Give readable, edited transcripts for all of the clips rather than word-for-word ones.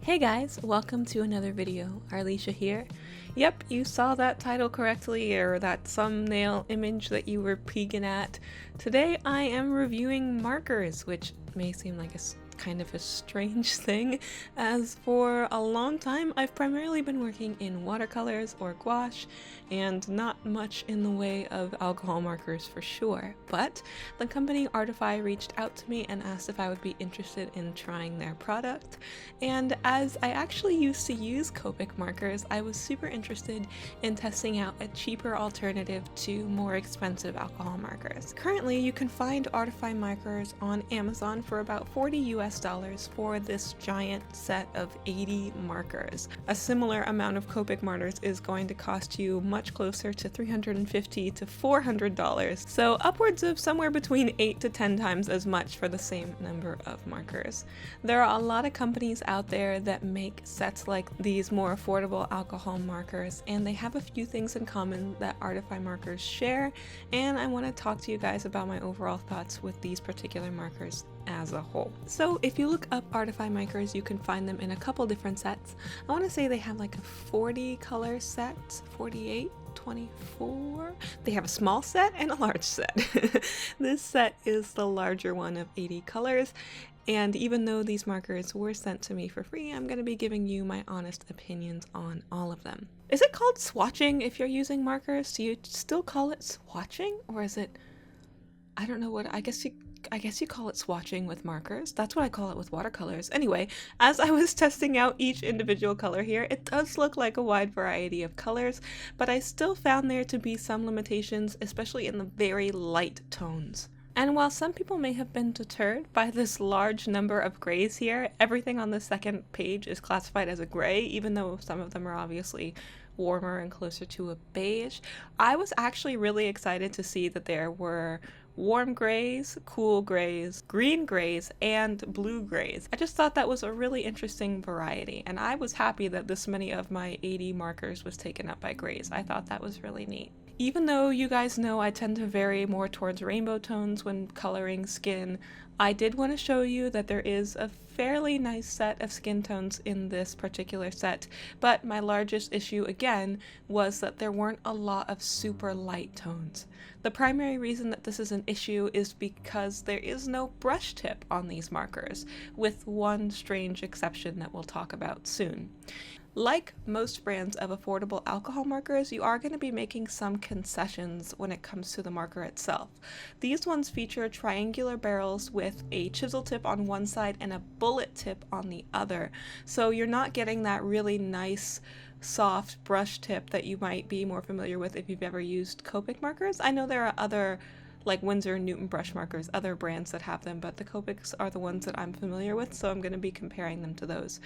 Hey guys, welcome to another video. Arleesha here. Yep, you saw that title correctly, or that thumbnail image that you were peeking at. Today I am reviewing markers, which may seem like kind of a strange thing, as for a long time I've primarily been working in watercolors or gouache and not much in the way of alcohol markers for sure. But the company Artify reached out to me and asked if I would be interested in trying their product, and as I actually used to use Copic markers, I was super interested in testing out a cheaper alternative to more expensive alcohol markers. Currently you can find Artify markers on Amazon for about $40 for this giant set of 80 markers. A similar amount of Copic markers is going to cost you much closer to $350 to $400, so upwards of somewhere between 8 to 10 times as much for the same number of markers. There are a lot of companies out there that make sets like these more affordable alcohol markers, and they have a few things in common that Artify markers share, and I want to talk to you guys about my overall thoughts with these particular markers as a whole. So if you look up Artify markers, you can find them in a couple different sets. I want to say they have like a 40 color set, 48, 24. They have a small set and a large set. This set is the larger one of 80 colors. And even though these markers were sent to me for free, I'm going to be giving you my honest opinions on all of them. Is it called swatching if you're using markers? Do you still call it swatching? Or is it, I don't know what, I guess you call it swatching with markers. That's what I call it with watercolors. Anyway, as I was testing out each individual color here, it does look like a wide variety of colors, but I still found there to be some limitations, especially in the very light tones. And while some people may have been deterred by this large number of grays here, everything on the second page is classified as a gray, even though some of them are obviously warmer and closer to a beige. I was actually really excited to see that there were warm grays, cool grays, green grays, and blue grays. I just thought that was a really interesting variety, and I was happy that this many of my 80 markers was taken up by grays. I thought that was really neat. Even though you guys know I tend to vary more towards rainbow tones when coloring skin, I did want to show you that there is a fairly nice set of skin tones in this particular set, but my largest issue again was that there weren't a lot of super light tones. The primary reason that this is an issue is because there is no brush tip on these markers, with one strange exception that we'll talk about soon. Like most brands of affordable alcohol markers, you are going to be making some concessions when it comes to the marker itself. These ones feature triangular barrels with a chisel tip on one side and a bullet tip on the other, so you're not getting that really nice soft brush tip that you might be more familiar with if you've ever used Copic markers. I know there are other like Winsor & Newton brush markers, other brands that have them, but the Copics are the ones that I'm familiar with, so I'm going to be comparing them to those.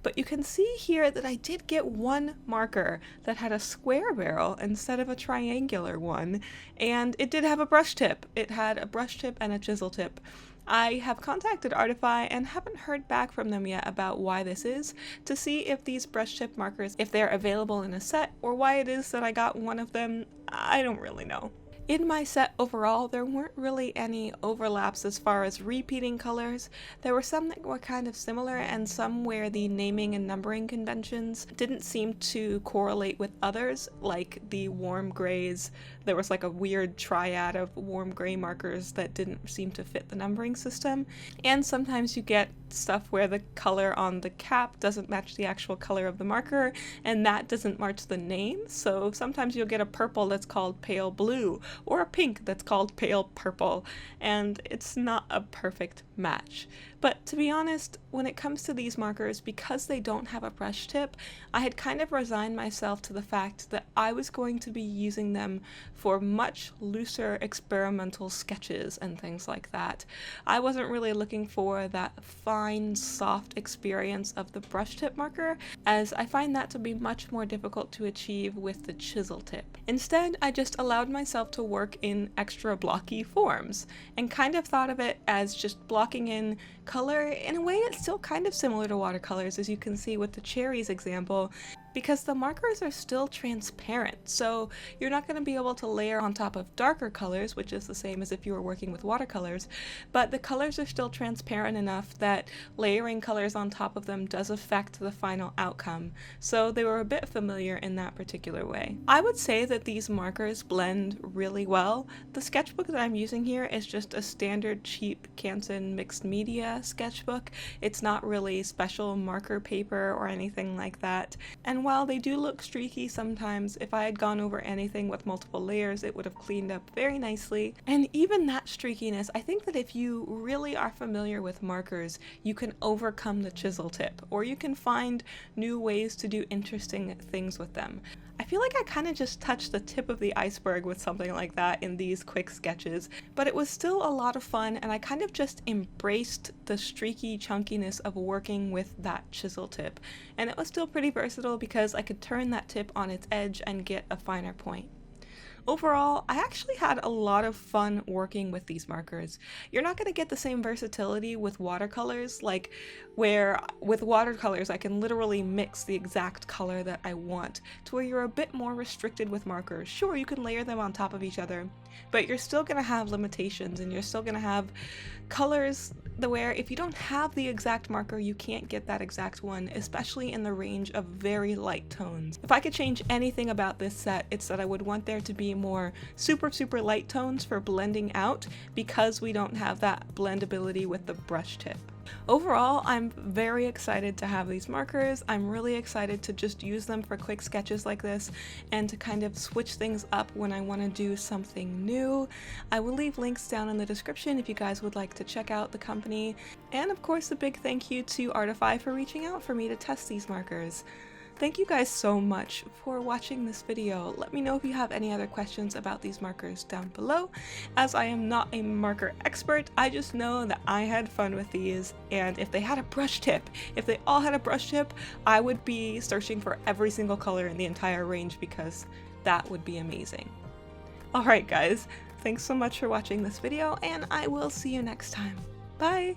But you can see here that I did get one marker that had a square barrel instead of a triangular one, and it did have a brush tip. It had a brush tip and a chisel tip. I have contacted Artify and haven't heard back from them yet about why this is, to see if these brush tip markers, if they're available in a set, or why it is that I got one of them. I don't really know. In my set overall, there weren't really any overlaps as far as repeating colors. There were some that were kind of similar and some where the naming and numbering conventions didn't seem to correlate with others, like the warm grays. There was like a weird triad of warm gray markers that didn't seem to fit the numbering system. And sometimes you get stuff where the color on the cap doesn't match the actual color of the marker, and that doesn't match the name. So sometimes you'll get a purple that's called pale blue, or a pink that's called pale purple, and it's not a perfect match. But to be honest, when it comes to these markers, because they don't have a brush tip, I had kind of resigned myself to the fact that I was going to be using them for much looser experimental sketches and things like that. I wasn't really looking for that fine, soft experience of the brush tip marker, as I find that to be much more difficult to achieve with the chisel tip. Instead, I just allowed myself to work in extra blocky forms, and kind of thought of it as just blocking in color. In a way, it's still kind of similar to watercolors, as you can see with the cherries example, because the markers are still transparent, so you're not going to be able to layer on top of darker colors, which is the same as if you were working with watercolors, but the colors are still transparent enough that layering colors on top of them does affect the final outcome, so they were a bit familiar in that particular way. I would say that these markers blend really well. The sketchbook that I'm using here is just a standard cheap Canson mixed media sketchbook. It's not really special marker paper or anything like that, and while they do look streaky sometimes, if I had gone over anything with multiple layers, it would have cleaned up very nicely. And even that streakiness, I think that if you really are familiar with markers, you can overcome the chisel tip, or you can find new ways to do interesting things with them. I feel like I kind of just touched the tip of the iceberg with something like that in these quick sketches, but it was still a lot of fun, and I kind of just embraced the streaky chunkiness of working with that chisel tip. And it was still pretty versatile because I could turn that tip on its edge and get a finer point. Overall, I actually had a lot of fun working with these markers. You're not going to get the same versatility with watercolors, like where with watercolors I can literally mix the exact color that I want, to where you're a bit more restricted with markers. Sure, you can layer them on top of each other, but you're still going to have limitations, and you're still going to have colors where if you don't have the exact marker, you can't get that exact one, especially in the range of very light tones. If I could change anything about this set, it's that I would want there to be more super light tones for blending out, because we don't have that blendability with the brush tip. Overall, I'm very excited to have these markers. I'm really excited to just use them for quick sketches like this and to kind of switch things up when I want to do something new. I will leave links down in the description if you guys would like to check out the company. And of course, a big thank you to Artify for reaching out for me to test these markers. Thank you guys so much for watching this video. Let me know if you have any other questions about these markers down below. As I am not a marker expert, I just know that I had fun with these, and if they had a brush tip, if they all had a brush tip, I would be searching for every single color in the entire range, because that would be amazing. Alright guys, thanks so much for watching this video, and I will see you next time. Bye!